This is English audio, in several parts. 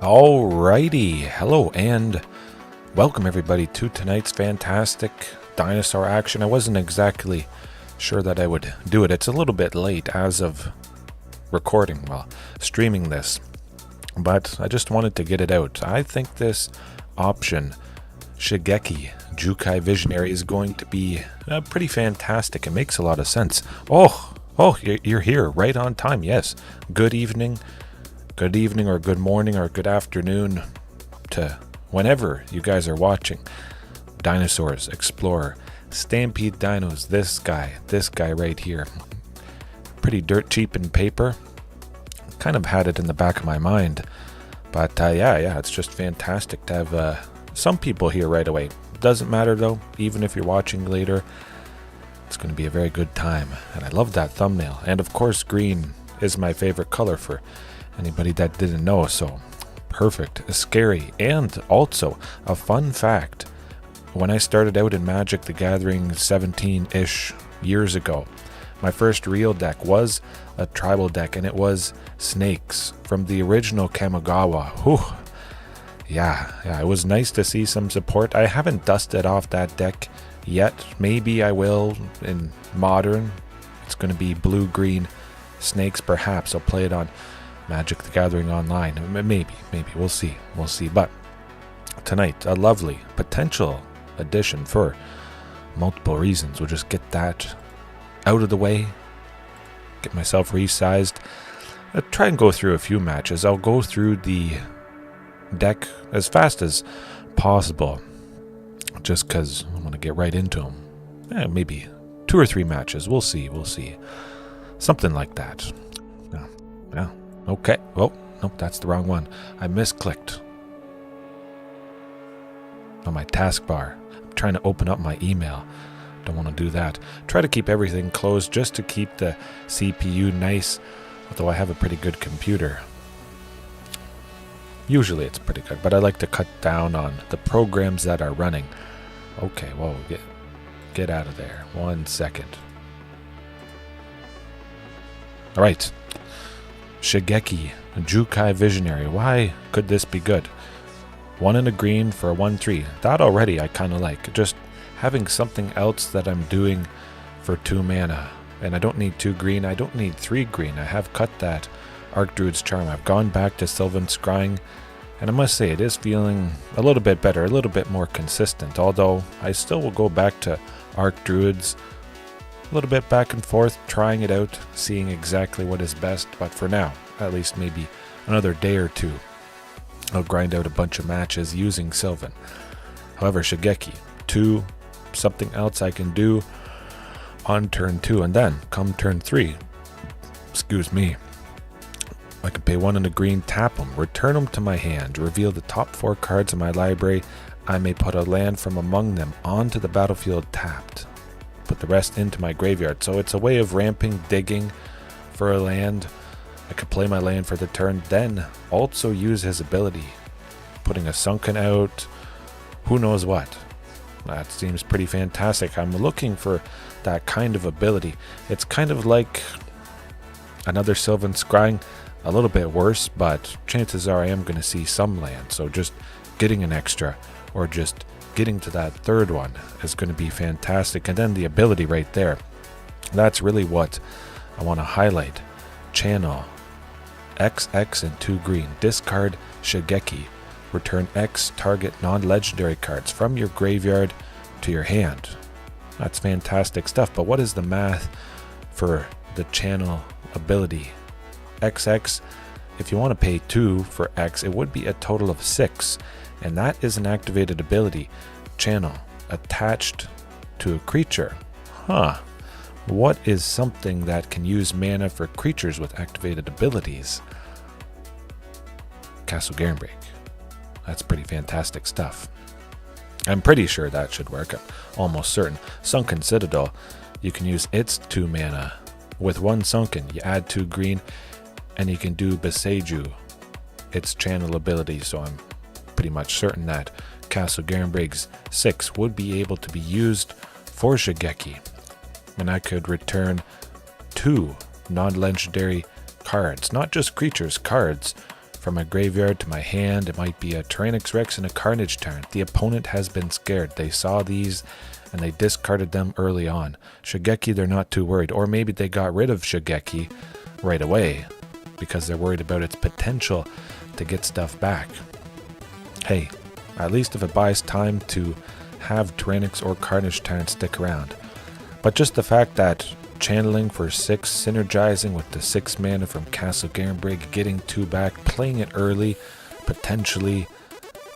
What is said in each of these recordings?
Alrighty, hello and welcome everybody to tonight's fantastic dinosaur action. I wasn't exactly sure that I would do it. It's a little bit late as of recording, streaming this, but I just wanted to get it out. I think this option, Shigeki, Jukai Visionary, is going to be pretty fantastic. It makes a lot of sense. Oh, you're here right on time. Yes, good evening or good morning or good afternoon to whenever you guys are watching. Dinosaurs, Explorer, Stampede Dinos, this guy right here. Pretty dirt cheap in paper. Kind of had it in the back of my mind. But yeah, it's just fantastic to have some people here right away. Doesn't matter though, even if you're watching later, it's going to be a very good time. And I love that thumbnail. And of course, green is my favorite color for anybody that didn't know, so perfect, scary. And also a fun fact, when I started out in Magic the Gathering 17-ish years ago, my first real deck was a tribal deck, and it was snakes from the original Kamigawa. Whew. Yeah, it was nice to see some support. I haven't dusted off that deck yet. Maybe I will in Modern. It's going to be blue-green snakes, perhaps. I'll play it on Magic the Gathering Online. Maybe. We'll see. But tonight, a lovely potential addition for multiple reasons. We'll just get that out of the way. Get myself resized. I'll try and go through a few matches. I'll go through the deck as fast as possible. Just because I want to get right into them. Maybe 2 or 3 matches. We'll see. Something like that. Yeah. Okay. Oh, nope, that's the wrong one. I misclicked on my taskbar. I'm trying to open up my email. Don't want to do that. Try to keep everything closed just to keep the CPU nice, although I have a pretty good computer. Usually it's pretty good, but I like to cut down on the programs that are running. Okay, whoa, get out of there. 1 second. All right. Shigeki, Jukai Visionary. Why could this be good? 1 and a green for a 1/3. That already I kind of like. Just having something else that I'm doing for 2 mana. And I don't need 2 green. I don't need 3 green. I have cut that Archdruid's Charm. I've gone back to Sylvan Scrying. And I must say it is feeling a little bit better, a little bit more consistent. Although I still will go back to Archdruids. A little bit back and forth, trying it out, seeing exactly what is best. But for now, at least maybe another day or 2, I'll grind out a bunch of matches using Sylvan. However, Shigeki, 2, something else I can do on turn 2. And then, come turn 3, I can pay 1 and a green, tap them, return them to my hand, reveal the top 4 cards in my library. I may put a land from among them onto the battlefield tapped. Put the rest into my graveyard. So it's a way of ramping, digging for a land. I could play my land for the turn, then also use his ability. Putting a Sunken out, who knows what. That seems pretty fantastic. I'm looking for that kind of ability. It's kind of like another Sylvan Scrying, a little bit worse, but chances are I am going to see some land. So just getting an extra or just getting to that 3rd one is going to be fantastic. And then the ability right there, that's really what I want to highlight. Channel XX and 2 green, discard Shigeki, return X target non-legendary cards from your graveyard to your hand. That's fantastic stuff. But what is the math for the channel ability? XX, if you want to pay 2 for X, it would be a total of 6. And that is an activated ability. Channel attached to a creature. What is something that can use mana for creatures with activated abilities? Castle Garenbrig. That's pretty fantastic stuff. I'm pretty sure that should work. I'm almost certain. Sunken Citadel, you can use its 2 mana. With 1 Sunken, you add 2 green, and you can do Boseiju, its channel ability. So I'm pretty much certain that Castle Garenbrig's 6 would be able to be used for Shigeki. And I could return 2 non-legendary cards, not just creatures, cards From my graveyard to my hand, it might be a Tyrranax Rex and a Carnage Tyrant. The opponent has been scared. They saw these and they discarded them early on. Shigeki, they're not too worried. Or maybe they got rid of Shigeki right away because they're worried about its potential to get stuff back. Hey, at least if it buys time to have Tyrranax or Carnage Tyrant stick around. But just the fact that channeling for 6, synergizing with the 6 mana from Castle Garenbrig, getting 2 back, playing it early, potentially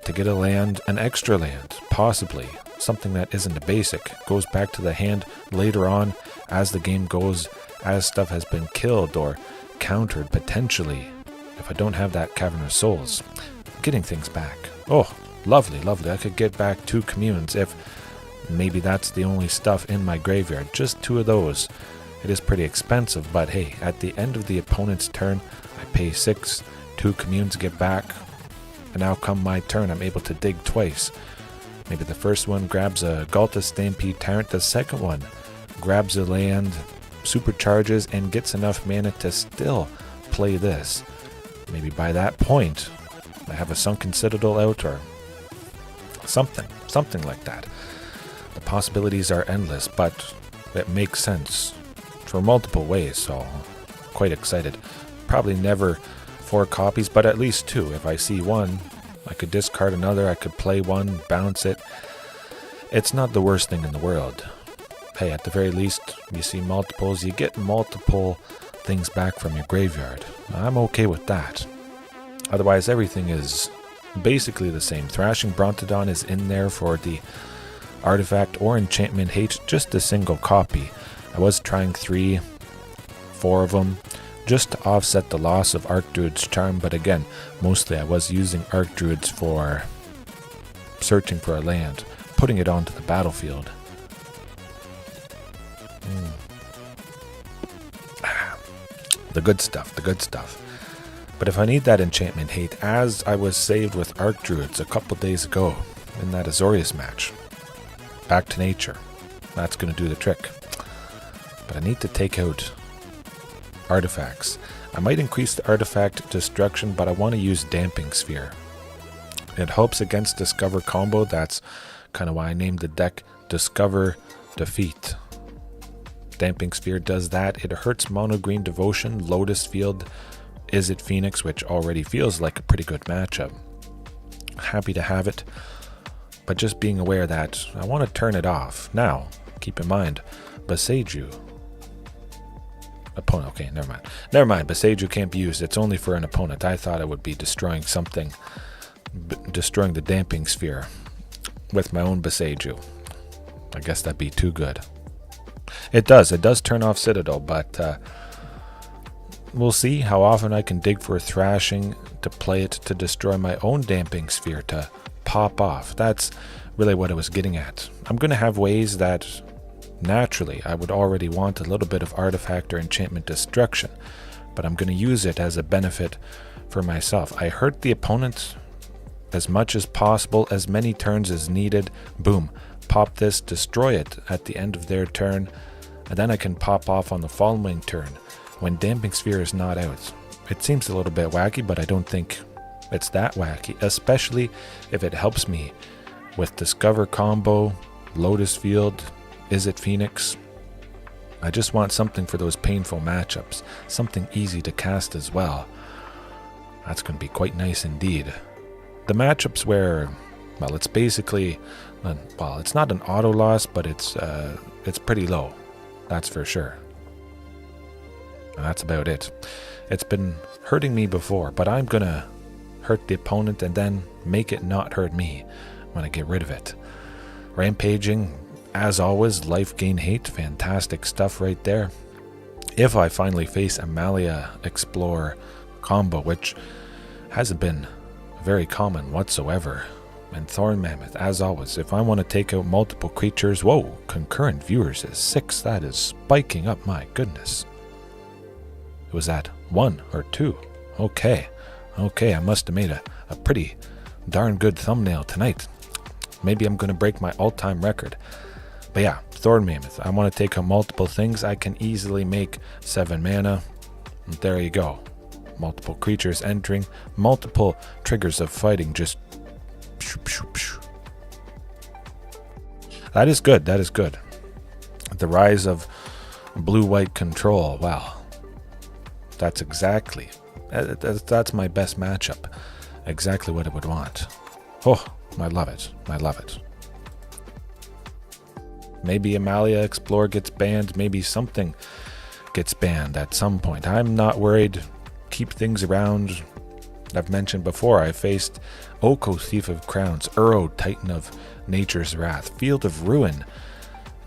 to get a land, an extra land, possibly something that isn't a basic, goes back to the hand later on as the game goes, as stuff has been killed or countered potentially. If I don't have that Cavern of Souls, getting things back. Oh, lovely, lovely. I could get back 2 communes if maybe that's the only stuff in my graveyard. Just 2 of those. It is pretty expensive, but hey, at the end of the opponent's turn, I pay 6, 2 communes get back, and now come my turn, I'm able to dig twice. Maybe the first one grabs a Ghalta Stampede Tyrant, the second one grabs a land, supercharges, and gets enough mana to still play this. Maybe by that point, I have a Sunken Citadel out or something like that. The possibilities are endless, but it makes sense for multiple ways, so quite excited. Probably never 4 copies, but at least 2. If I see one, I could discard another, I could play one, bounce it. It's not the worst thing in the world. Hey, at the very least, you see multiples, you get multiple things back from your graveyard. I'm okay with that. Otherwise, everything is basically the same. Thrashing Brontodon is in there for the artifact or enchantment hate, just a single copy. I was trying 3, 4 of them, just to offset the loss of Archdruid's charm, but again, mostly I was using Archdruids for searching for a land, putting it onto the battlefield. The good stuff, the good stuff. But if I need that enchantment hate, as I was saved with Archdruids a couple days ago in that Azorius match, back to nature, that's going to do the trick. But I need to take out artifacts. I might increase the artifact destruction, but I want to use Damping Sphere. It helps against Discover combo. That's kind of why I named the deck Discover Defeat. Damping Sphere does that. It hurts Mono Green Devotion, Lotus Field, Is It Phoenix, which already feels like a pretty good matchup. Happy to have it, but just being aware that I want to turn it off. Now, keep in mind, Boseiju. Opponent. Okay, never mind. Never mind. Boseiju can't be used. It's only for an opponent. I thought I would be destroying something, destroying the Damping Sphere with my own Boseiju. I guess that'd be too good. It does turn off Citadel, but we'll see how often I can dig for a Thrashing to play it to destroy my own Damping Sphere to pop off. That's really what I was getting at. I'm going to have ways that naturally I would already want a little bit of artifact or enchantment destruction, but I'm going to use it as a benefit for myself. I hurt the opponent as much as possible, as many turns as needed. Boom, pop this, destroy it at the end of their turn, and then I can pop off on the following turn when Damping Sphere is not out. It seems a little bit wacky, but I don't think it's that wacky, especially if it helps me with Discover combo, Lotus Field, Is It Phoenix. I just want something for those painful matchups, something easy to cast as well. That's going to be quite nice indeed. The matchups where, well, it's basically, well, it's not an auto loss, but it's pretty low, that's for sure. And that's about it. It's been hurting me before, but I'm going to hurt the opponent and then make it not hurt me when I get rid of it. Rampaging, as always, life gain hate, fantastic stuff right there. If I finally face a Malia Explore combo, which hasn't been very common whatsoever, and Thorn Mammoth, as always, if I want to take out multiple creatures, whoa, concurrent viewers is 6, that is spiking up, my goodness. Was that 1 or 2? Okay, I must have made a pretty darn good thumbnail tonight. Maybe I'm going to break my all-time record. But yeah, Thorn Mammoth. I want to take out multiple things. I can easily make 7 mana. There you go. multiple creatures entering, multiple triggers of fighting, just that is good, that is good. The rise of blue-white control, wow. That's exactly, that's my best matchup. Exactly what I would want. Oh, I love it, I love it. Maybe Amalia Explorer gets banned, maybe something gets banned at some point. I'm not worried. Keep things around. I've mentioned before, I faced Oko, Thief of Crowns, Uro, Titan of Nature's Wrath, Field of Ruin,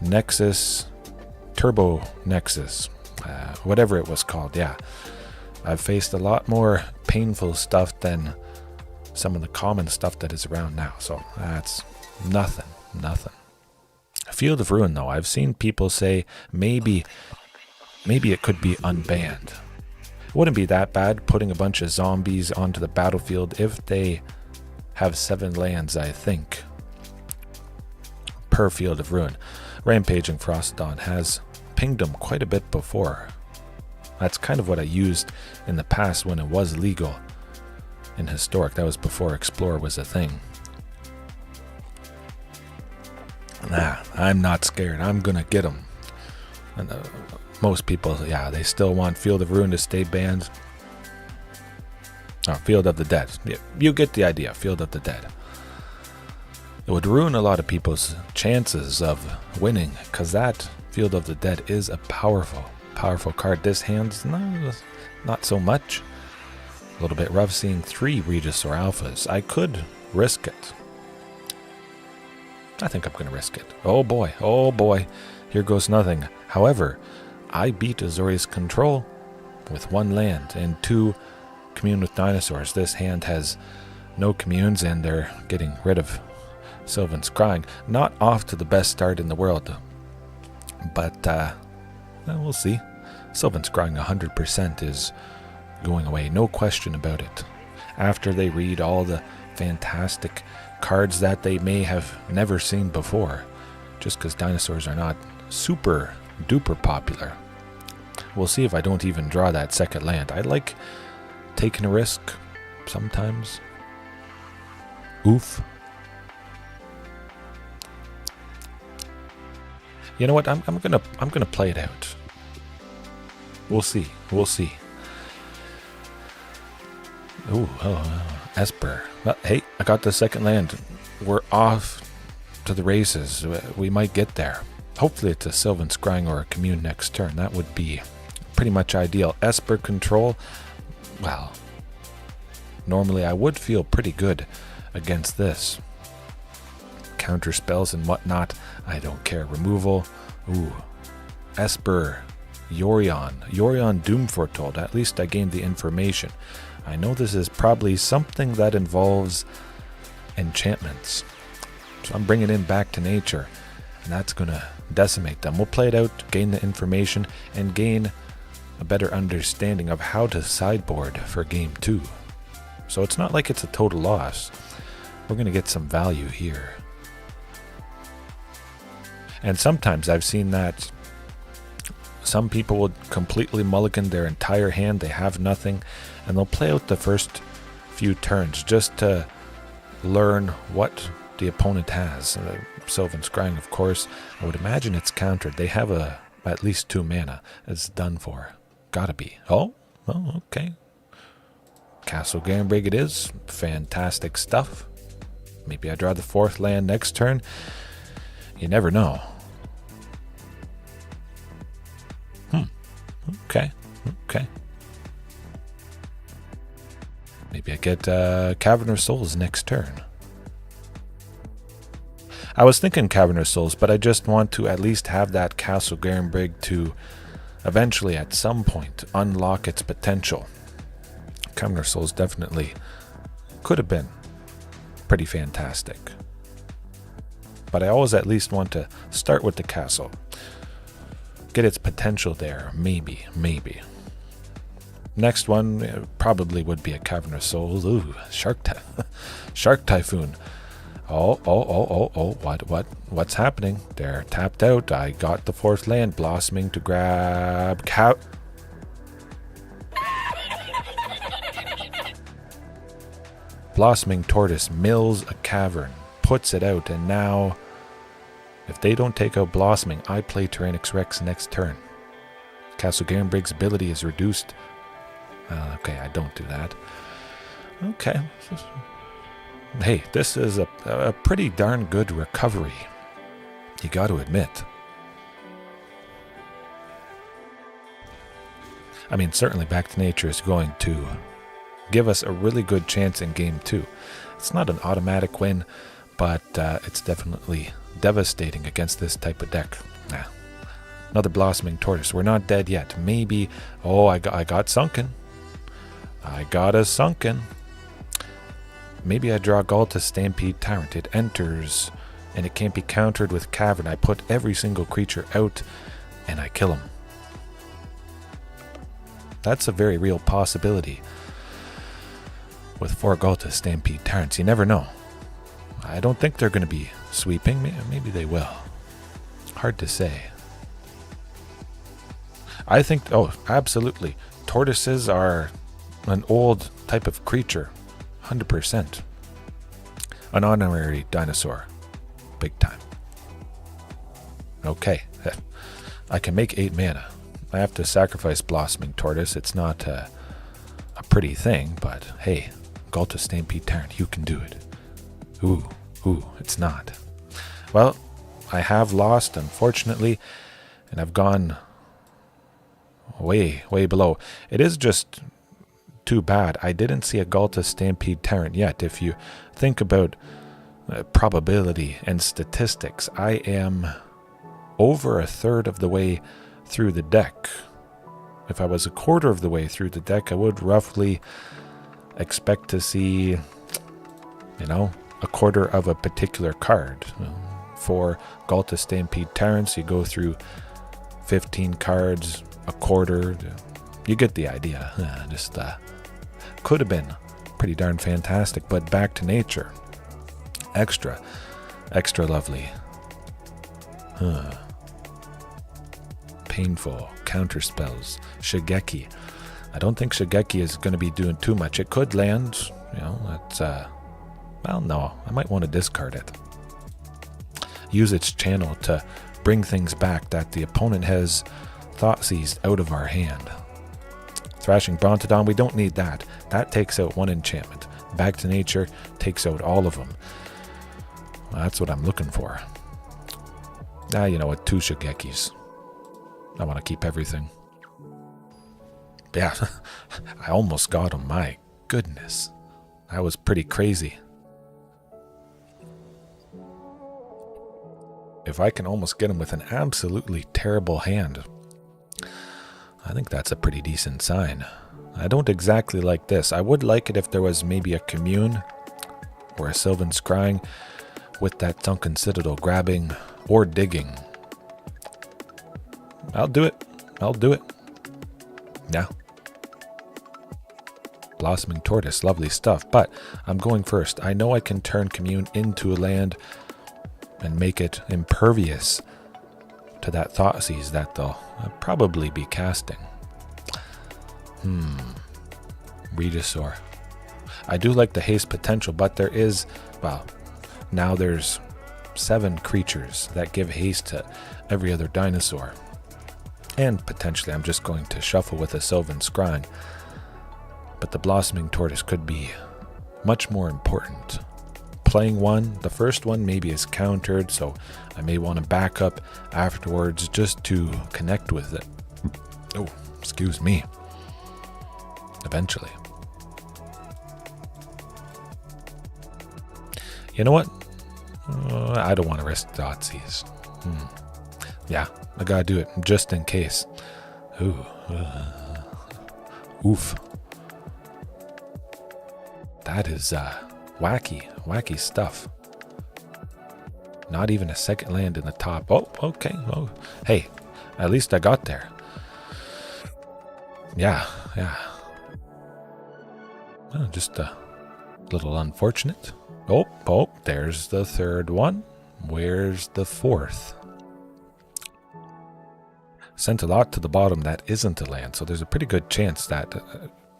Nexus, Turbo Nexus, whatever it was called, yeah. I've faced a lot more painful stuff than some of the common stuff that is around now, so that's nothing. Field of Ruin, though, I've seen people say maybe it could be unbanned. It wouldn't be that bad putting a bunch of zombies onto the battlefield if they have 7 lands, I think, per Field of Ruin. Rampaging Frostodon has pinged them quite a bit before. That's kind of what I used in the past when it was legal in Historic. That was before Explorer was a thing. Nah, I'm not scared. I'm gonna get them. And most people, yeah, they still want Field of Ruin to stay banned. Oh, Field of the Dead. Yeah, you get the idea. Field of the Dead. It would ruin a lot of people's chances of winning, because that Field of the Dead is a powerful card. This hand's not so much. A little bit rough seeing 3 Regisaur Alphas. I could risk it. I think I'm going to risk it. Oh boy, here goes nothing. However, I beat Azorius Control with 1 land and 2 Commune with Dinosaurs. This hand has no communes and they're getting rid of Sylvan Scrying. Not off to the best start in the world, but we'll see. Sylvan Scrying 100% is going away, no question about it. After they read all the fantastic cards that they may have never seen before, just because dinosaurs are not super duper popular. We'll see if I don't even draw that second land. I like taking a risk sometimes. Oof. You know what? I'm gonna play it out. We'll see. Ooh, Esper. Well, hey, I got the second land. We're off to the races. We might get there. Hopefully it's a Sylvan Scrying or a Commune next turn. That would be pretty much ideal. Esper control, well, normally I would feel pretty good against this. Counter spells and whatnot, I don't care. Removal, ooh. Esper, Yorion Doom Foretold. At least I gained the information. I know this is probably something that involves enchantments. So I'm bringing in back to nature, and that's going to decimate them. We'll play it out, gain the information, and gain a better understanding of how to sideboard for game 2. So it's not like it's a total loss. We're going to get some value here. And sometimes I've seen that some people will completely mulligan their entire hand. They have nothing, and they'll play out the first few turns just to learn what the opponent has. Sylvan Scrying, of course, I would imagine it's countered. They have at least 2 mana. It's done for. Gotta be. Oh, okay. Castle Garenbrig it is. Fantastic stuff. Maybe I draw the 4th land next turn. You never know. Okay. Maybe I get Cavern of Souls next turn. I was thinking Cavern of Souls, but I just want to at least have that Castle Garenbrig to eventually, at some point, unlock its potential. Cavern of Souls definitely could have been pretty fantastic. But I always at least want to start with the castle. Get its potential there, maybe. Next one probably would be a Cavern of Souls. Ooh, Shark Typhoon. Oh, what's happening? They're tapped out. I got the 4th land, blossoming to grab Blossoming Tortoise mills a cavern, puts it out, and now, if they don't take out Blossoming, I play Tyrranax Rex next turn. Castle Garenbrig's ability is reduced. Okay, I don't do that. Okay. Hey, this is a pretty darn good recovery. You got to admit. I mean, certainly Back to Nature is going to give us a really good chance in Game 2. It's not an automatic win, but it's definitely devastating against this type of deck. Nah. Another Blossoming Tortoise. We're not dead yet. Maybe... Oh, I got Sunken. I got a Sunken. Maybe I draw Ghalta Stampede Tyrant. It enters, and it can't be countered with Cavern. I put every single creature out, and I kill him. That's a very real possibility. With 4 Ghalta Stampede Tyrants, you never know. I don't think they're going to be sweeping. Maybe they will. Hard to say. I think, oh, absolutely. Tortoises are an old type of creature. 100%. An honorary dinosaur. Big time. Okay. I can make 8 mana. I have to sacrifice Blossoming Tortoise. It's not a pretty thing, but hey, Ghalta Stampede Tyrant, you can do it. Ooh, it's not. Well, I have lost, unfortunately, and I've gone way below. It is just too bad. I didn't see a Ghalta Stampede Tyrant yet. If you think about probability and statistics, I am over a third of the way through the deck. If I was a quarter of the way through the deck, I would roughly expect to see, a quarter of a particular card. For Ghalta Stampede Tyrants, you go through 15 cards, a quarter. You get the idea. Just could have been pretty darn fantastic, but Back to Nature, extra lovely. Painful counterspells. Shigeki. I don't think Shigeki is going to be doing too much. It could land. It's well, no. I might want to discard it. Use its channel to bring things back that the opponent has thought seized out of our hand. Thrashing Brontodon, we don't need that. That takes out 1 enchantment. Back to Nature takes out all of them. Well, that's what I'm looking for. You know what? 2 Shigekis. I want to keep everything. Yeah, I almost got him. My goodness. That was pretty crazy. If I can almost get him with an absolutely terrible hand, I think that's a pretty decent sign. I don't exactly like this. I would like it if there was maybe a Commune or a Sylvan Scrying with that Sunken Citadel grabbing or digging. I'll do it. Yeah. Blossoming Tortoise, lovely stuff. But I'm going first. I know I can turn Commune into a land and make it impervious to that Thoughtseize that they'll probably be casting. Regisaur. I do like the haste potential, but there is, well, now there's 7 creatures that give haste to every other dinosaur. And potentially I'm just going to shuffle with a Sylvan Scrying. But the Blossoming Tortoise could be much more important. Playing one, the first one maybe is countered, so I may want to back up afterwards just to connect with it. Oh, excuse me. Eventually. You know what? I don't want to risk Thoughtseize. Yeah, I gotta do it just in case. Oof. That is wacky stuff. Not even a second land in the top. Oh, okay. Oh, hey, at least I got there. Yeah. Well, just a little unfortunate. Oh, there's the 3rd one. Where's the 4th? Sent a lot to the bottom that isn't a land, so there's a pretty good chance that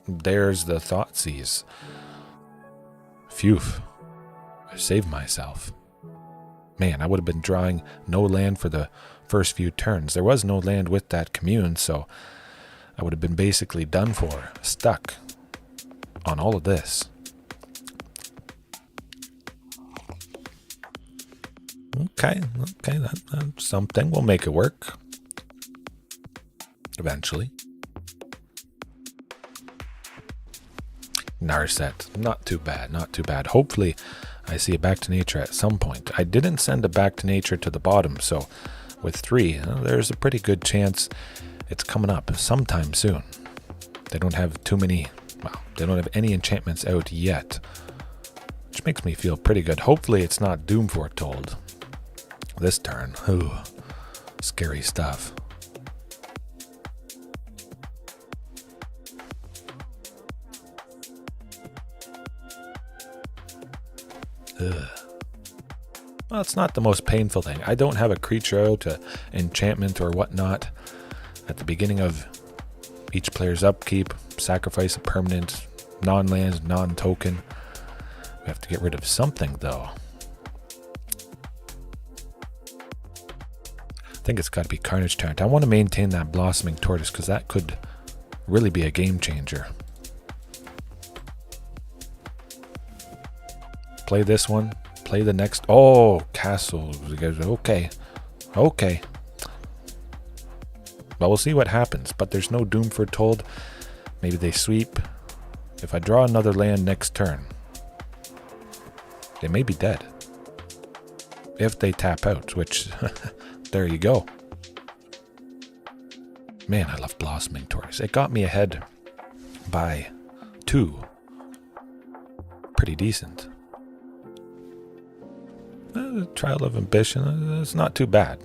there's the Thoughtseize. Phew. I saved myself. Man, I would have been drawing no land for the first few turns. There was no land with that Commune, so I would have been basically done for, stuck on all of this. Okay, that's something. We'll make it work. Eventually. Narset, not too bad, not too bad. Hopefully I see a Back to Nature at some point. I didn't send a Back to Nature to the bottom, so with 3, there's a pretty good chance it's coming up sometime soon. They don't have too many, well, they don't have any enchantments out yet, which makes me feel pretty good. Hopefully it's not Doom Foretold this turn. Ooh, scary stuff. Ugh. Well, it's not the most painful thing. I don't have a creature out to enchantment or whatnot. At the beginning of each player's upkeep, sacrifice a permanent, non-land, non-token. We have to get rid of something, though. I think it's got to be Carnage Tyrant. I want to maintain that Blossoming Tortoise because that could really be a game changer. Play this one. Play the next. Oh, Castle. Okay. Okay. Well, we'll see what happens. But there's no Doom Foretold. Maybe they sweep. If I draw another land next turn, they may be dead. If they tap out, which, there you go. Man, I love Blossoming Tortoise. It got me ahead by 2. Pretty decent. Trial of Ambition, it's not too bad.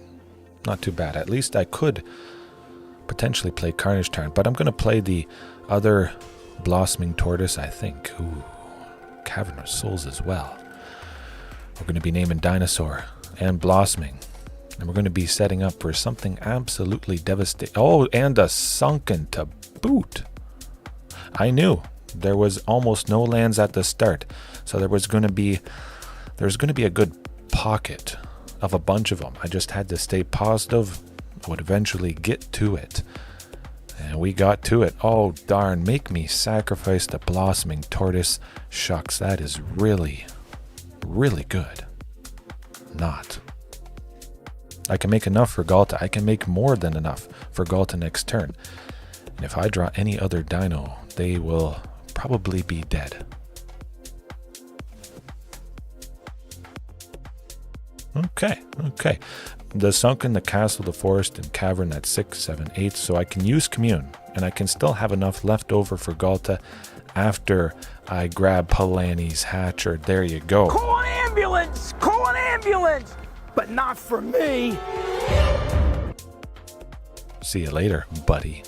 Not too bad. At least I could potentially play Carnage Tyrant, but I'm going to play the other Blossoming Tortoise, I think. Ooh, Cavern of Souls as well. We're going to be naming Dinosaur and Blossoming, and we're going to be setting up for something absolutely devastating. Oh, and a Sunken to boot. I knew there was almost no lands at the start, so there's going to be a good pocket of a bunch of them. I just had to stay positive. I would eventually get to it, and we got to it. Oh darn, make me sacrifice the Blossoming Tortoise. Shucks, that is really good. Not. I can make enough for Ghalta. I can make more than enough for Ghalta next turn, and if I draw any other dino, they will probably be dead. Okay. The Sunken, the Castle, the Forest, and Cavern, that's 6, 7, 8. So I can use Commune, and I can still have enough left over for Ghalta after I grab Palani's Hatcher. There you go. Call an ambulance! Call an ambulance! But not for me! See you later, buddy.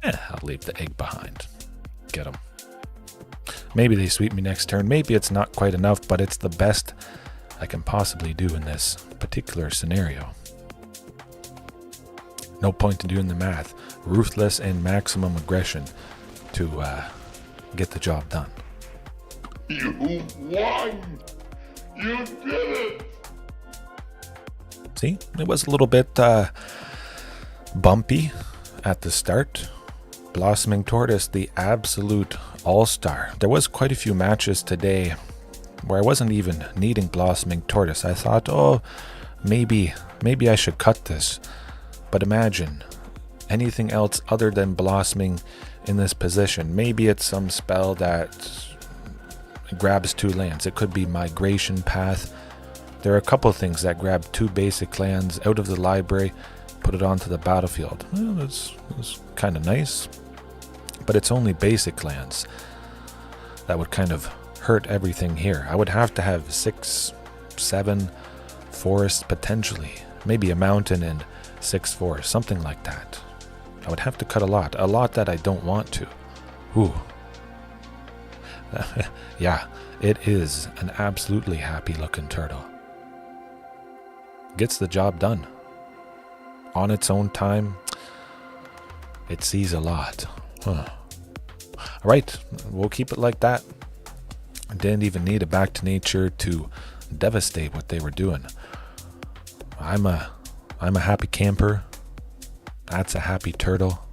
I'll leave the egg behind. Get them. Maybe they sweep me next turn. Maybe it's not quite enough, but it's the best I can possibly do in this particular scenario. No point in doing the math. Ruthless and maximum aggression to get the job done. You won! You did it! See, it was a little bit bumpy at the start. Blossoming Tortoise, the absolute all-star. There was quite a few matches today where I wasn't even needing Blossoming Tortoise. I thought, oh, maybe I should cut this. But imagine anything else other than Blossoming in this position. Maybe it's some spell that grabs 2 lands. It could be Migration Path. There are a couple of things that grab 2 basic lands out of the library, put it onto the battlefield. Well, that's kind of nice. But it's only basic lands. That would kind of hurt everything here. I would have to have 6, 7 forests potentially. Maybe a mountain and 6 forests, something like that. I would have to cut a lot that I don't want to. Ooh. Yeah, it is an absolutely happy looking turtle. Gets the job done. on its own time, it sees a lot. Huh. Alright, we'll keep it like that. I didn't even need a back to nature to devastate what they were doing. I'm a happy camper. That's a happy turtle.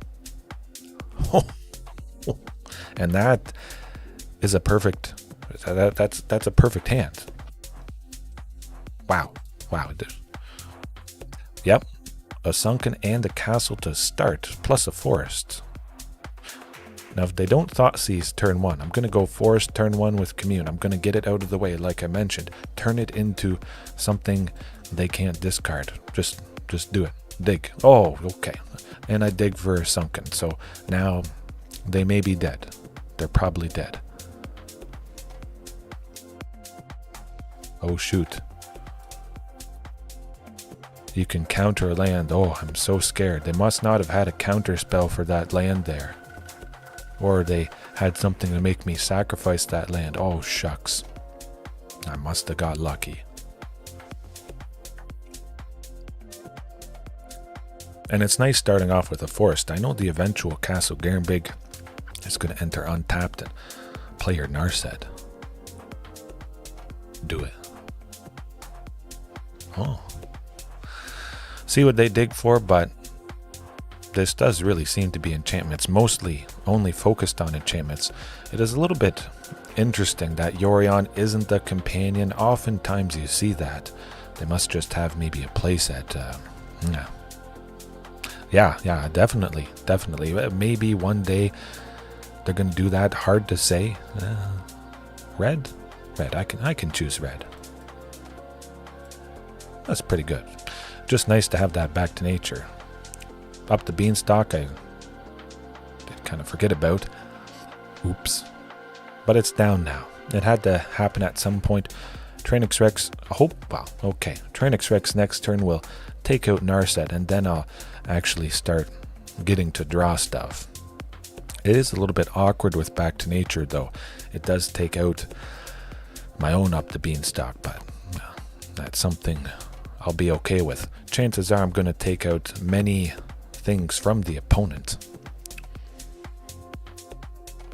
And that is a perfect, that's a perfect hand. Wow. Yep, a sunken and a castle to start, plus a forest. Now if they don't thought seize turn 1, I'm going to go forest turn 1 with Commune. I'm going to get it out of the way, like I mentioned. Turn it into something they can't discard. Just do it. Dig. Oh, okay. And I dig for a sunken, so now they may be dead. They're probably dead. Oh shoot. You can counter a land. Oh, I'm so scared. They must not have had a counter spell for that land there. Or they had something to make me sacrifice that land. Oh, shucks. I must have got lucky. And it's nice starting off with a forest. I know the eventual Castle Garenbrig is going to enter untapped and play your Narset. Do it. Oh. See what they dig for, but this does really seem to be enchantments, mostly only focused on enchantments. It is a little bit interesting that Yorion isn't the companion. Oftentimes you see that. They must just have maybe a playset. Yeah, definitely. Maybe one day they're going to do that. Hard to say. Red? Red. I can choose red. That's pretty good. Just nice to have that back to nature. Up the Beanstalk, I did kind of forget about. Oops. But it's down now. It had to happen at some point. Tyrranax Rex, Tyrranax Rex next turn will take out Narset, and then I'll actually start getting to draw stuff. It is a little bit awkward with back to nature, though. It does take out my own Up the Beanstalk, but that's something I'll be okay with. Chances are I'm going to take out many things from the opponent.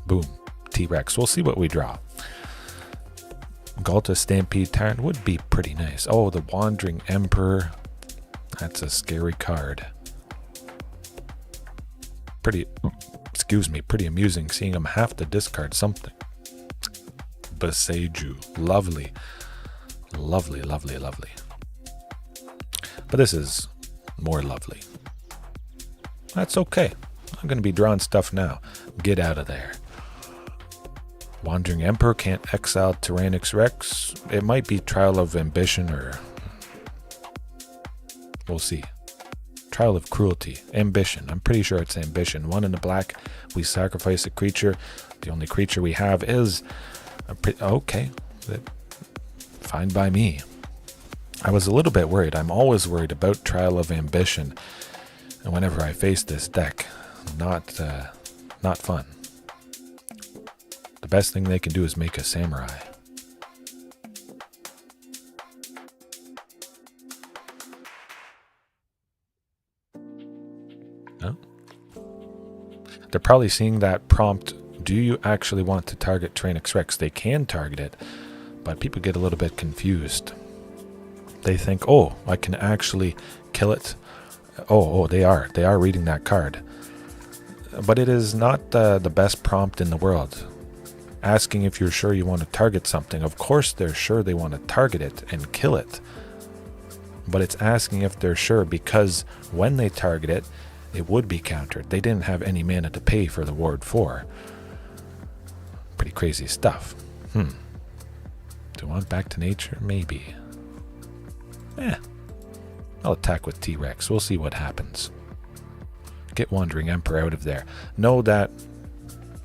Boom. T-Rex. We'll see what we draw. Ghalta Stampede Tyrant would be pretty nice. Oh, the Wandering Emperor. That's a scary card. Pretty amusing seeing him have to discard something. Boseiju. Lovely. But this is more lovely. That's okay. I'm going to be drawing stuff now. Get out of there. Wandering Emperor can't exile Tyrranax Rex. It might be Trial of Ambition, or we'll see. Trial of Cruelty. Ambition. I'm pretty sure it's Ambition. 1 in the black. We sacrifice a creature. The only creature we have is okay. Fine by me. I was a little bit worried. I'm always worried about Trial of Ambition. And whenever I face this deck, not fun. The best thing they can do is make a samurai. No? They're probably seeing that prompt, do you actually want to target Tyrranax Rex? They can target it, but people get a little bit confused. They think, oh, I can actually kill it. Oh, they are reading that card. But it is not the best prompt in the world. Asking if you're sure you want to target something. Of course they're sure they want to target it and kill it. But it's asking if they're sure, because when they target it, it would be countered. They didn't have any mana to pay for the Ward 4. Pretty crazy stuff. Do I want back to nature? Maybe. I'll attack with T-Rex. We'll see what happens. Get Wandering Emperor out of there. Know that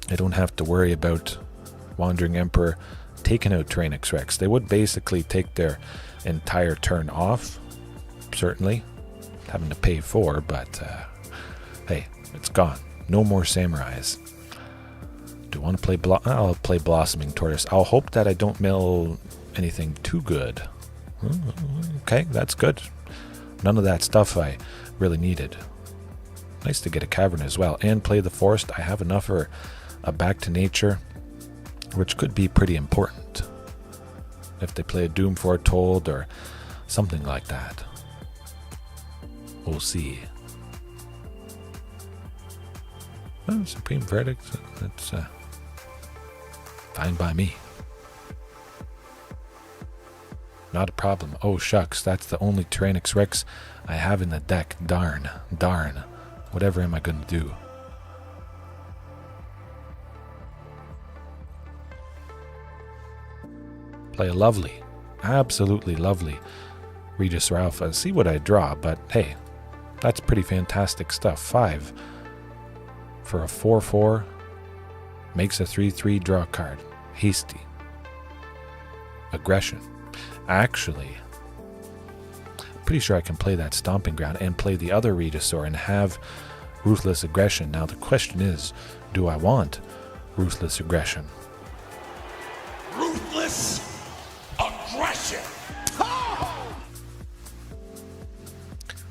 I don't have to worry about Wandering Emperor taking out Tyrranax Rex. They would basically take their entire turn off, certainly. Having to pay 4, but hey, it's gone. No more samurais. Do I want to play I'll play Blossoming Tortoise. I'll hope that I don't mill anything too good. Okay, that's good. None of that stuff I really needed. Nice to get a Cavern as well and play the Forest. I have enough for a Back to Nature, which could be pretty important if they play a Doom Foretold or something like that. We'll see. Well, Supreme Verdict, that's fine by me. Not a problem. Oh shucks, that's the only Tyrranax Rex I have in the deck. Darn. Whatever am I going to do? Play a lovely, absolutely lovely Regisaur Alpha. See what I draw, but hey, that's pretty fantastic stuff. 5 for a 4/4 makes a 3/3 draw card. Hasty. Aggression. Actually, pretty sure I can play that Stomping Ground and play the other Regisaur and have Ruthless Aggression. Now the question is, do I want Ruthless Aggression? Ruthless aggression.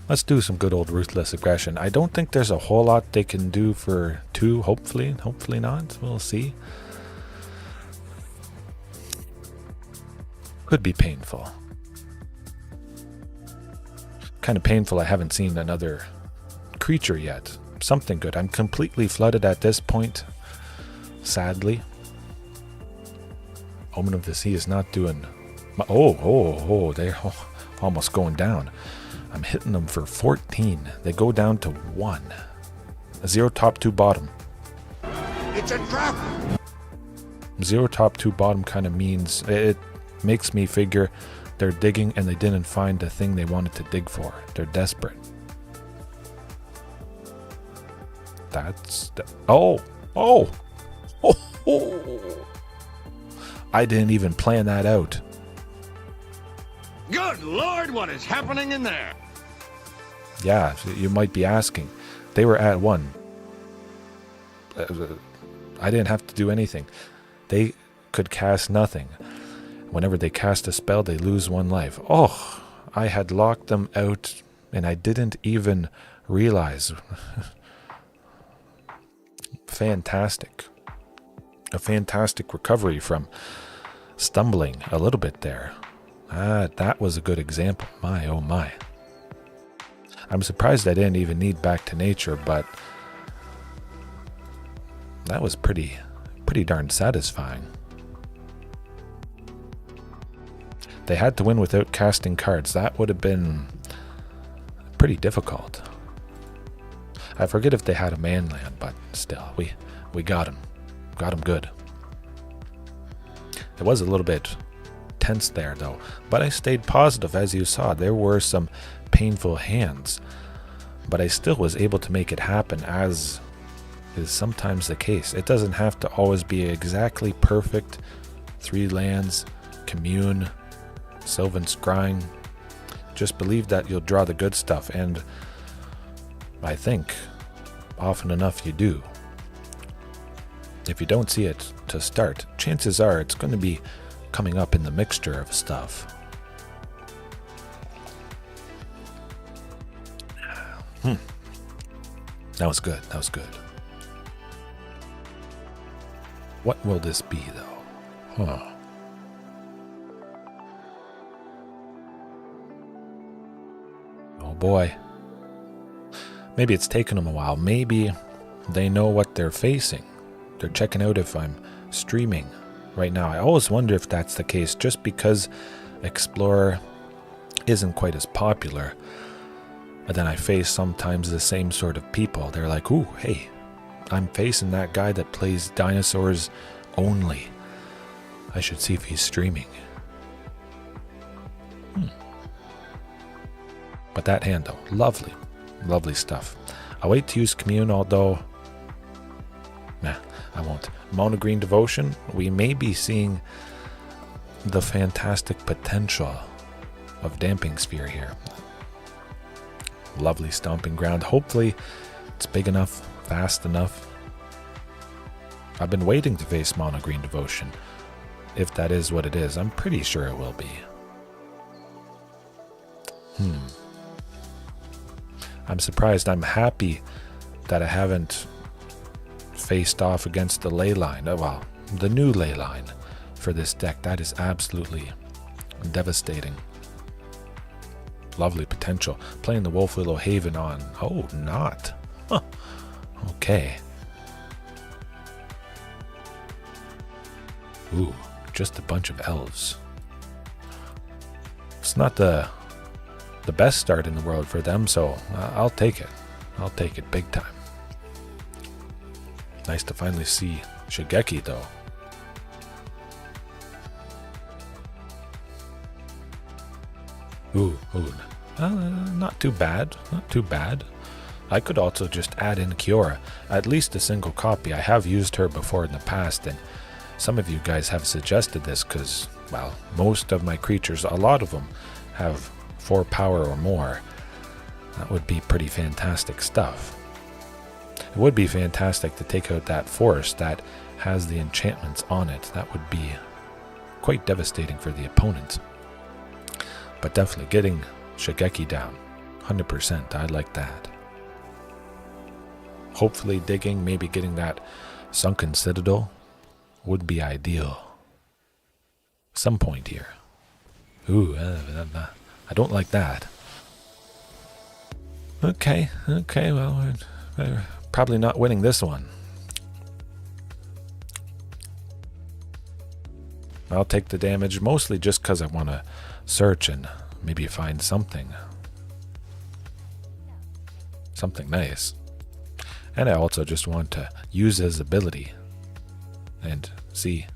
Let's do some good old Ruthless Aggression. I don't think there's a whole lot they can do for 2, hopefully not. We'll see. Could be painful. Kind of painful I haven't seen another creature yet. Something good. I'm completely flooded at this point, sadly. Omen of the Sea is not doing... they're almost going down. I'm hitting them for 14. They go down to 1. 0 top 2 bottom. It's a trap. 0 top 2 bottom kind of means... It makes me figure they're digging and they didn't find the thing they wanted to dig for. They're desperate. That's... Oh! I didn't even plan that out. Good Lord, what is happening in there? Yeah, you might be asking. They were at 1. I didn't have to do anything. They could cast nothing. Whenever they cast a spell, they lose 1 life. Oh, I had locked them out, and I didn't even realize. Fantastic. A fantastic recovery from stumbling a little bit there. That was a good example. My, oh my. I'm surprised I didn't even need Back to Nature, but that was pretty darn satisfying. They had to win without casting cards. That would have been pretty difficult. I forget if they had a man land, but still, we got him. Got him good. It was a little bit tense there, though, but I stayed positive. As you saw, there were some painful hands, but I still was able to make it happen, as is sometimes the case. It doesn't have to always be exactly perfect. 3 lands, Commune, Sylvan Scrying. Just believe that you'll draw the good stuff, and I think often enough you do. If you don't see it to start, chances are it's going to be coming up in the mixture of stuff. That was good. That was good. What will this be, though? Huh. Oh boy. Maybe it's taken them a while. Maybe they know what they're facing. They're checking out if I'm streaming right now. I always wonder if that's the case, just because Explorer isn't quite as popular. And then I face sometimes the same sort of people. They're like, ooh, hey, I'm facing that guy that plays Dinosaurs only. I should see if he's streaming. But that hand, though, lovely. Lovely stuff. I'll wait to use Commune, although... Nah, I won't. Mono Green Devotion, we may be seeing the fantastic potential of Damping Sphere here. Lovely Stomping Ground. Hopefully it's big enough, fast enough. I've been waiting to face Mono Green Devotion. If that is what it is, I'm pretty sure it will be. I'm surprised. I'm happy that I haven't faced off against the ley line. Oh, well, the new ley line for this deck. That is absolutely devastating. Lovely potential. Playing the Wolf Willow Haven on. Oh, not. Huh. Okay. Ooh, just a bunch of elves. It's not the best start in the world for them, so I'll take it. I'll take it big time. Nice to finally see Shigeki, though. Ooh, not too bad, not too bad. I could also just add in Kiora, at least a single copy. I have used her before in the past, and some of you guys have suggested this because, well, most of my creatures, a lot of them, have 4 power or more. That would be pretty fantastic stuff. It would be fantastic to take out that forest that has the enchantments on it. That would be quite devastating for the opponent. But definitely getting Shigeki down, 100%, I like that. Hopefully digging, maybe getting that Sunken Citadel would be ideal. Some point here. Ooh, I don't like that. Okay, well, we're probably not winning this one. I'll take the damage, mostly just because I want to search and maybe find something nice. And I also just want to use his ability and see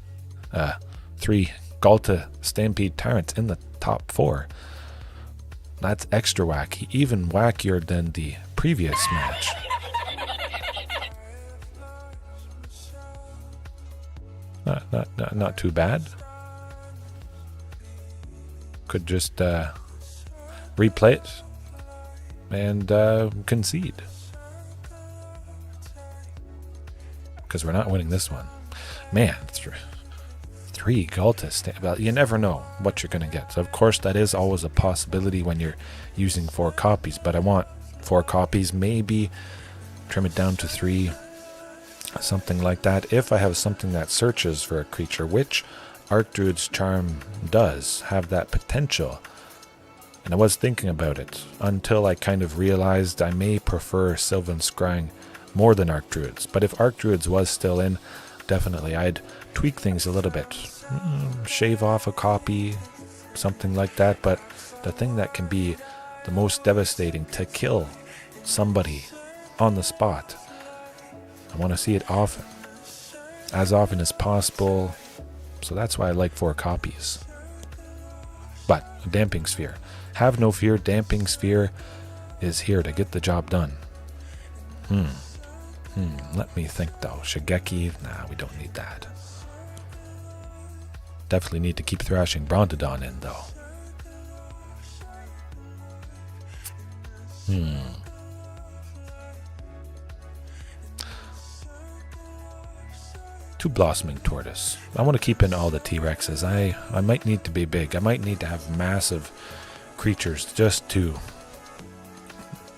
3 Ghalta Stampede Tyrants in the top 4. That's extra wacky, even wackier than the previous match. Not too bad. Could just replay it and concede. Because we're not winning this one. Man, 3 Ghalta. Well, you never know what you're going to get. So of course that is always a possibility when you're using 4 copies. But I want 4 copies, maybe trim it down to 3. Something like that. If I have something that searches for a creature, which Archdruid's Charm does have that potential. And I was thinking about it until I kind of realized I may prefer Sylvan Scrying more than Archdruids. But if Archdruids was still in, definitely I'd tweak things a little bit. Shave off a copy, something like that. But the thing that can be the most devastating, to kill somebody on the spot. I want to see it often. As often as possible. So that's why I like 4 copies. But a Damping Sphere. Have no fear, Damping Sphere is here to get the job done. Let me think though. Shigeki? Nah, we don't need that. Definitely need to keep Thrashing Brontodon in though. Two Blossoming Tortoise. I want to keep in all the T-Rexes. I might need to be big. I might need to have massive creatures just to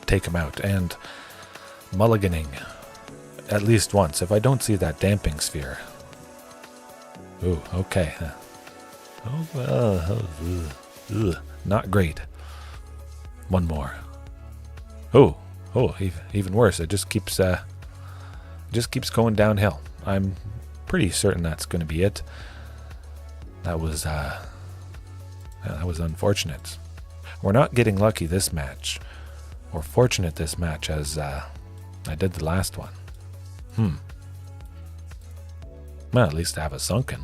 take them out. And mulliganing at least once. If I don't see that Damping Sphere. Ooh, okay. Oh, well. Not great. One more. Oh, even worse. It just keeps going downhill. I'm pretty certain that's going to be it. That was unfortunate. We're not getting lucky this match, or fortunate this match as I did the last one. Well, at least I have a Sunken.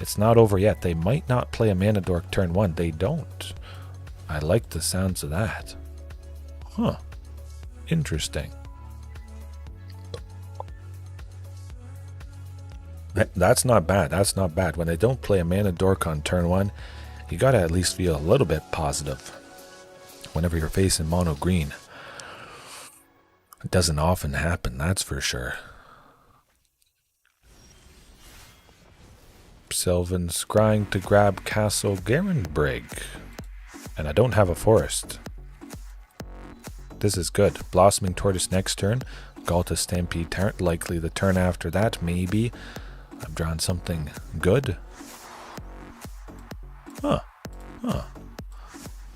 It's not over yet. They might not play a Mana Dork turn 1. They don't. I like the sounds of that. Interesting. That's not bad. That's not bad. When they don't play a Mana Dork on turn 1, you gotta at least feel a little bit positive whenever you're facing mono green. It doesn't often happen, that's for sure. Sylvan Scrying to grab Castle Garenbrig. And I don't have a forest. This is good. Blossoming Tortoise next turn. Ghalta Stampede Tyrant likely the turn after that. Maybe. I've drawn something good. Huh. Huh.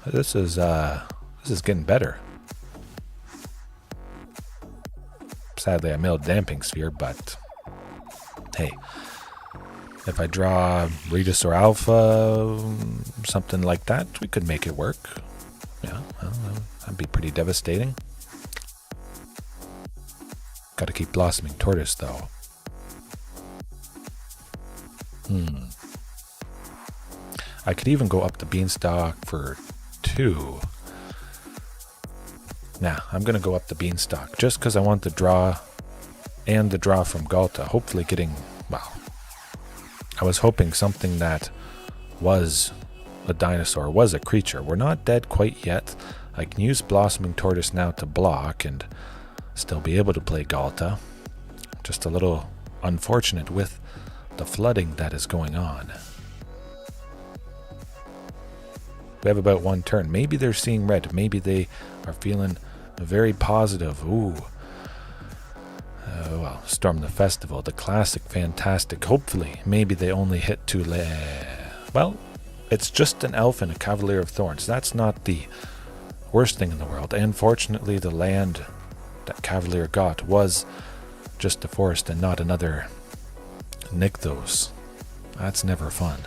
This is getting better. Sadly, I milled Damping Sphere, but hey. If I draw Regisaur Alpha, something like that, we could make it work. Yeah, well, that'd be pretty devastating. Gotta keep Blossoming Tortoise, though. I could even go up the Beanstalk for 2. Nah, I'm gonna go up the Beanstalk, just because I want the draw and the draw from Ghalta. Hopefully getting, well, I was hoping something that was a dinosaur, was a creature. We're not dead quite yet. I can use Blossoming Tortoise now to block and still be able to play Ghalta. Just a little unfortunate with the flooding that is going on. We have about 1 turn. Maybe they're seeing red. Maybe they are feeling very positive. Ooh. Well, Storm the Festival, the classic, fantastic. Hopefully, maybe they only hit 2 well, it's just an elf and a Cavalier of Thorns. That's not the worst thing in the world. And fortunately, the land that Cavalier got was just a forest and not another Nykthos. That's never fun.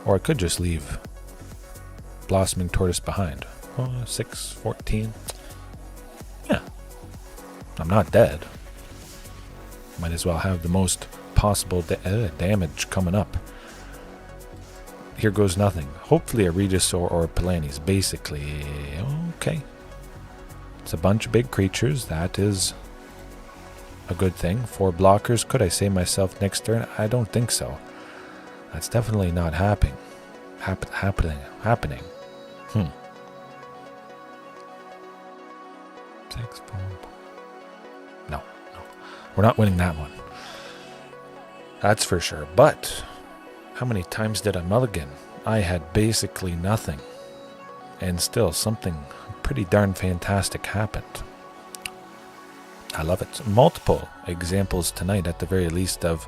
Or I could just leave Blossoming Tortoise behind. 6, 14. Yeah. I'm not dead. Might as well have the most possible damage coming up. Here goes nothing. Hopefully a Regisaur or a Palani is basically okay. It's a bunch of big creatures. That is a good thing. 4 blockers. Could I save myself next turn? I don't think so. That's definitely not happening. Happening. 6, 4. No. We're not winning that one. That's for sure. But how many times did I mulligan? I had basically nothing. And still something pretty darn fantastic happened. I love it. Multiple examples tonight at the very least of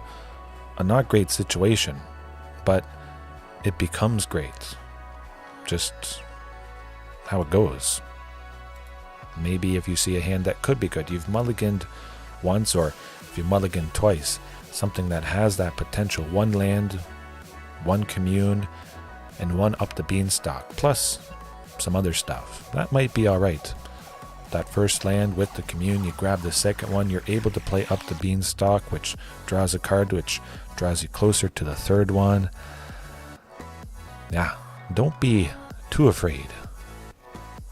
a not great situation, but it becomes great. Just how it goes. Maybe if you see a hand that could be good, you've mulliganed once, or if you mulligan twice, something that has that potential. 1 land, 1 commune, and 1 up the Beanstalk, plus some other stuff. That might be alright. That first land with the commune, you grab the second one, you're able to play up the Beanstalk, which draws a card, which draws you closer to the third one. Yeah, don't be too afraid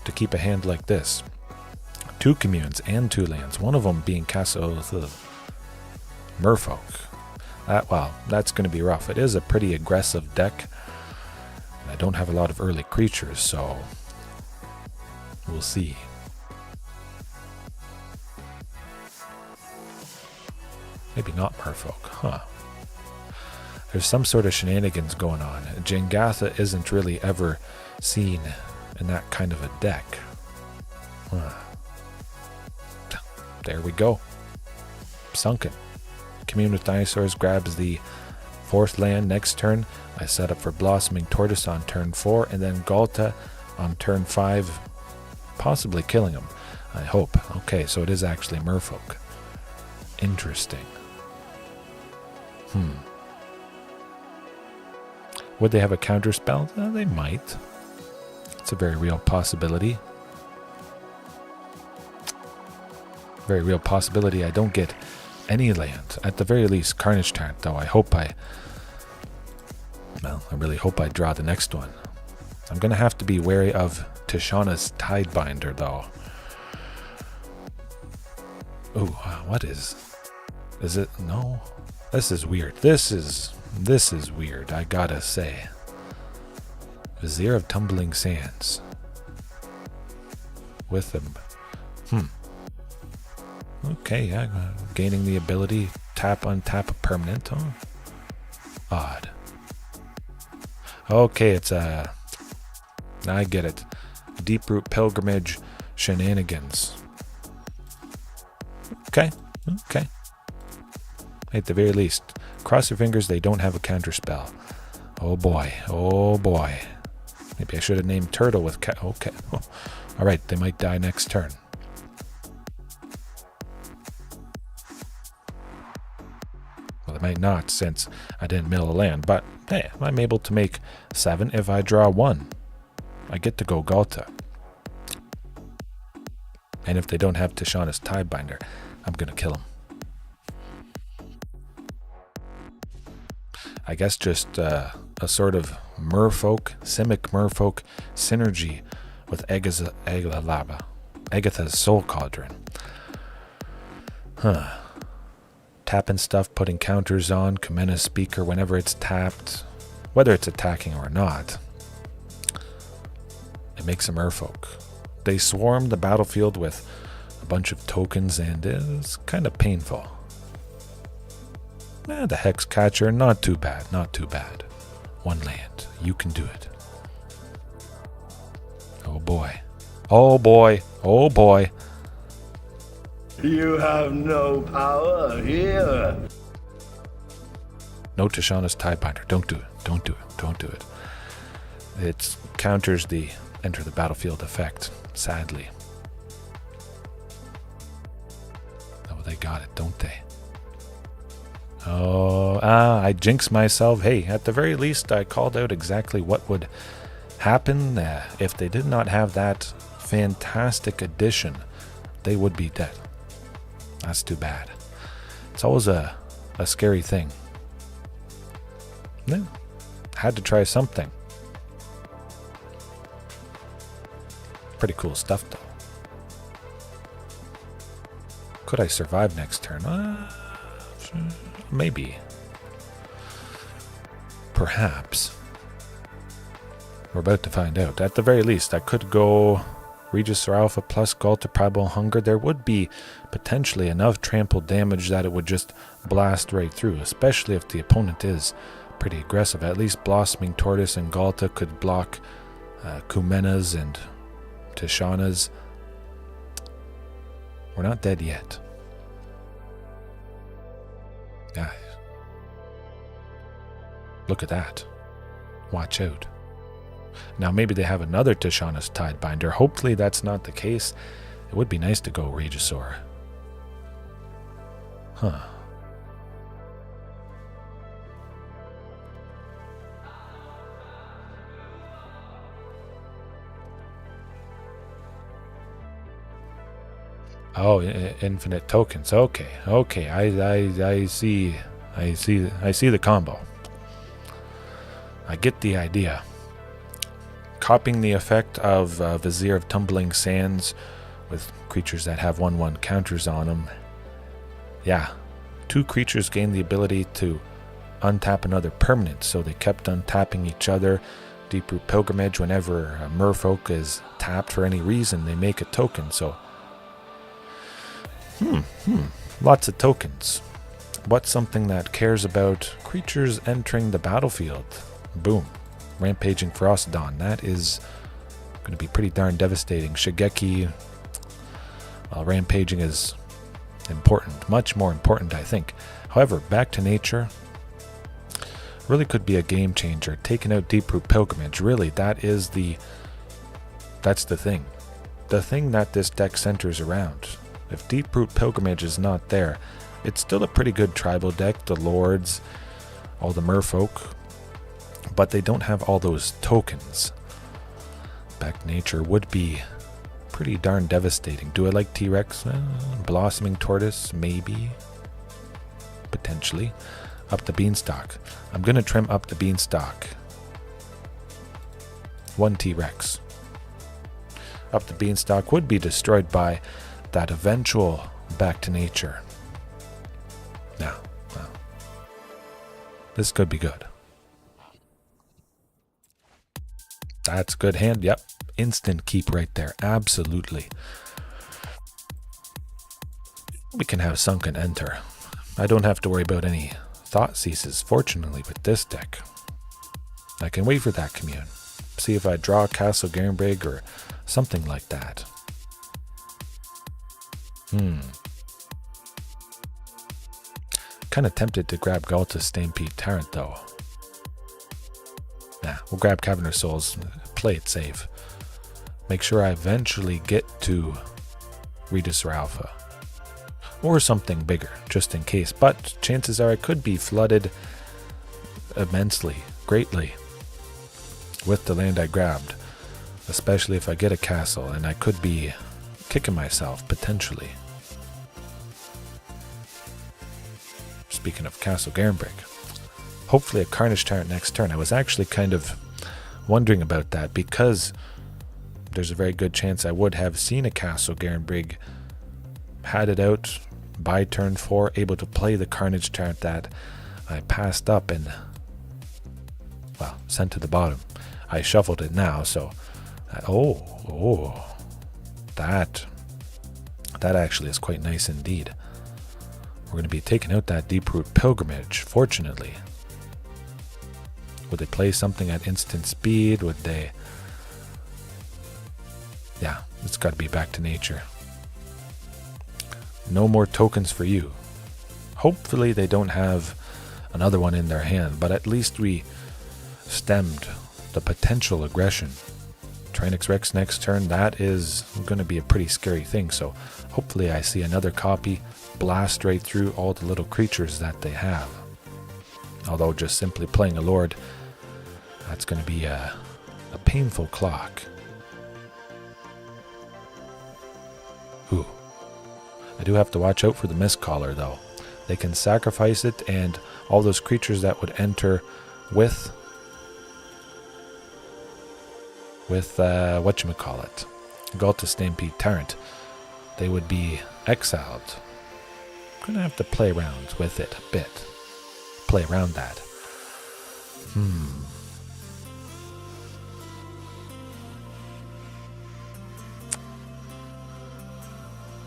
to keep a hand like this. 2 communes and 2 lands, one of them being Castle Merfolk. Well, that's going to be rough. It is a pretty aggressive deck. I don't have a lot of early creatures, so we'll see. Maybe not Merfolk, huh? There's some sort of shenanigans going on. Jengatha isn't really ever seen in that kind of a deck. Huh. There we go. Sunken. Commune with Dinosaurs grabs the 4th land next turn. I set up for Blossoming Tortoise on turn 4, and then Ghalta on turn 5, possibly killing him. I hope. Okay, so it is actually Merfolk. Interesting. Would they have a counter spell? They might. It's a very real possibility. Very real possibility I don't get any land. At the very least, Carnage Tyrant, though. I really hope I draw the next one. I'm going to have to be wary of Tishana's Tidebinder, though. Ooh, what is it? No. This is weird. This is weird, I gotta say. Vizier of Tumbling Sands. With them. Okay, yeah, gaining the ability, tap, untap a permanent. Odd. Okay, it's I get it. Deeproot Pilgrimage shenanigans. Okay. At the very least, cross your fingers they don't have a counter spell. Oh boy. Maybe I should have named Turtle with okay. Alright, they might die next turn. Well, they might not since I didn't mill a land, but hey, I'm able to make 7 if I draw 1. I get to go Ghalta. And if they don't have Tishana's Tidebinder, I'm gonna kill them. I guess just a sort of Merfolk, Simic Merfolk synergy with Agatha's Soul Cauldron. Tapping stuff, putting counters on, Commune Speaker whenever it's tapped, whether it's attacking or not. It makes a Merfolk. They swarm the battlefield with a bunch of tokens and it's kind of painful. The Hex Catcher, not too bad. 1 land. You can do it. Oh boy. You have no power here. No Tishana's Tidebinder. Don't do it. It counters the enter the battlefield effect, sadly. Oh, they got it, don't they? Oh, I jinxed myself. Hey, at the very least, I called out exactly what would happen if they did not have that fantastic addition. They would be dead. That's too bad. It's always a scary thing. Yeah, had to try something. Pretty cool stuff, though. Could I survive next turn? Maybe. Perhaps. We're about to find out. At the very least, I could go Regisaur Alpha plus Ghalta Primal Hunger. There would be potentially enough trampled damage that it would just blast right through, especially if the opponent is pretty aggressive. At least Blossoming Tortoise and Ghalta could block Kumena's and Tishana's. We're not dead yet. Guys, look at that. Watch out. Now maybe they have another Tishana's Tidebinder. Hopefully that's not the case. It would be nice to go Regisaur. Oh, infinite tokens. Okay. I see the combo. I get the idea. Copying the effect of Vizier of Tumbling Sands with creatures that have 1/1 counters on them. Yeah, 2 creatures gain the ability to untap another permanent, so they kept untapping each other. Deeproot Pilgrimage, whenever a Merfolk is tapped for any reason, they make a token, so lots of tokens. What's something that cares about creatures entering the battlefield? Boom. Rampaging Ferocidon. That is going to be pretty darn devastating. Shigeki, well, rampaging is important. Much more important, I think. However, back to nature really could be a game changer. Taking out Deeproot Pilgrimage, really, that's the thing. The thing that this deck centers around. If Deeproot Pilgrimage is not there, it's still a pretty good tribal deck. The Lords, all the Merfolk, but they don't have all those tokens. Back nature would be pretty darn devastating. Do I like T-Rex? Blossoming Tortoise? Maybe. Potentially. Up the Beanstalk. I'm going to trim Up the Beanstalk. 1 T-Rex. Up the Beanstalk would be destroyed by that eventual back to nature. Now, well, this could be good. That's a good hand. Yep. Instant keep right there. Absolutely. We can have Sunken enter. I don't have to worry about any thought ceases, fortunately, with this deck. I can wait for that Commune. See if I draw Castle Garenbrig or something like that. Kind of tempted to grab Ghalta Stampede Tyrant though. Nah, we'll grab Cavern of Souls, play it safe. Make sure I eventually get to Regisaur Alpha. Or something bigger, just in case. But chances are I could be flooded immensely, greatly, with the land I grabbed. Especially if I get a castle, and I could be kicking myself, potentially. Speaking of Castle Garenbrig, hopefully a Carnage Tyrant next turn. I was actually kind of wondering about that because there's a very good chance I would have seen a Castle Garenbrig, had it out by turn 4, able to play the Carnage Tyrant that I passed up and, well, sent to the bottom. I shuffled it now, so that actually is quite nice indeed. We're going to be taking out that Deeproot Pilgrimage, fortunately. Would they play something at instant speed? Would they... Yeah, it's got to be back to nature. No more tokens for you. Hopefully they don't have another one in their hand, but at least we stemmed the potential aggression. Tyrranax Rex next turn, that is going to be a pretty scary thing, so hopefully I see another copy blast right through all the little creatures that they have. Although just simply playing a Lord, that's going to be a painful clock. Ooh. I do have to watch out for the Mistcaller though. They can sacrifice it, and all those creatures that would enter with whatchamacallit, Ghalta Stampede Tyrant, they would be exiled. I'm gonna have to play around with it a bit. Play around that.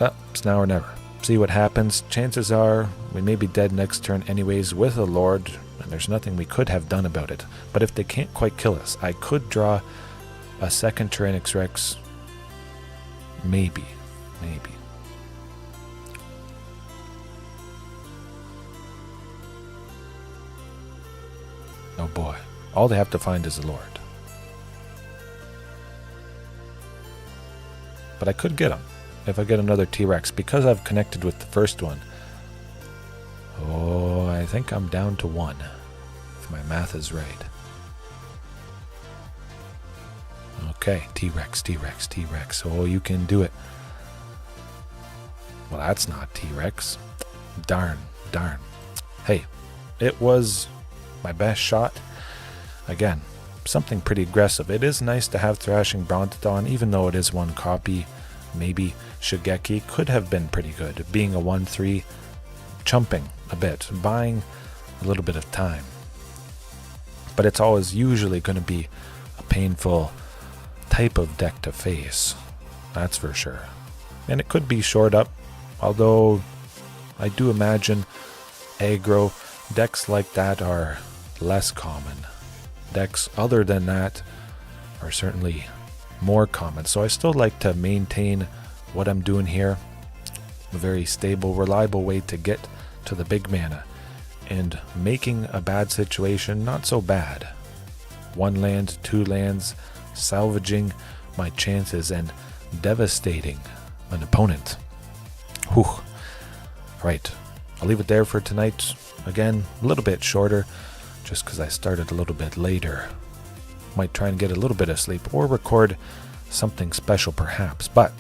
Well, it's now or never. See what happens. Chances are we may be dead next turn anyways with a Lord, and there's nothing we could have done about it. But if they can't quite kill us, I could draw a second Tyrranax Rex. Maybe. Oh boy. All they have to find is a Lord. But I could get him if I get another T-Rex, because I've connected with the first one. Oh, I think I'm down to 1, if my math is right. Okay, T-Rex. Oh, you can do it. Well, that's not T-Rex. Darn. Hey, it was my best shot. Again, something pretty aggressive. It is nice to have Thrashing Brontodon, even though it is one copy. Maybe Shigeki could have been pretty good, being a 1/3, chumping a bit, buying a little bit of time. But it's always usually going to be a painful type of deck to face, that's for sure. And it could be short up, although I do imagine aggro decks like that are less common. Decks other than that are certainly more common, so I still like to maintain what I'm doing here. A very stable, reliable way to get to the big mana and making a bad situation not so bad. 1 land, 2 lands, salvaging my chances and devastating an opponent. Whew. Right, I'll leave it there for tonight. Again, a little bit shorter just because I started a little bit later. Might try and get a little bit of sleep or record something special perhaps. But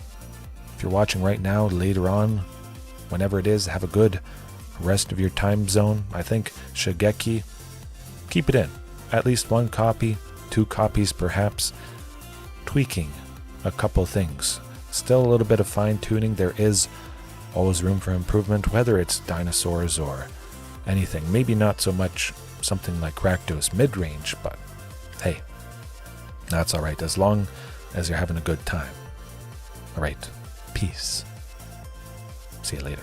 if you're watching right now, later on, whenever it is, have a good rest of your time zone. I think Shigeki, keep it in. At least 1 copy, 2 copies perhaps. Tweaking a couple things. Still a little bit of fine tuning. There is always room for improvement, whether it's Dinosaurs or anything. Maybe not so much something like Rakdos mid-range, but hey, that's alright as long as you're having a good time. Alright, peace. See you later.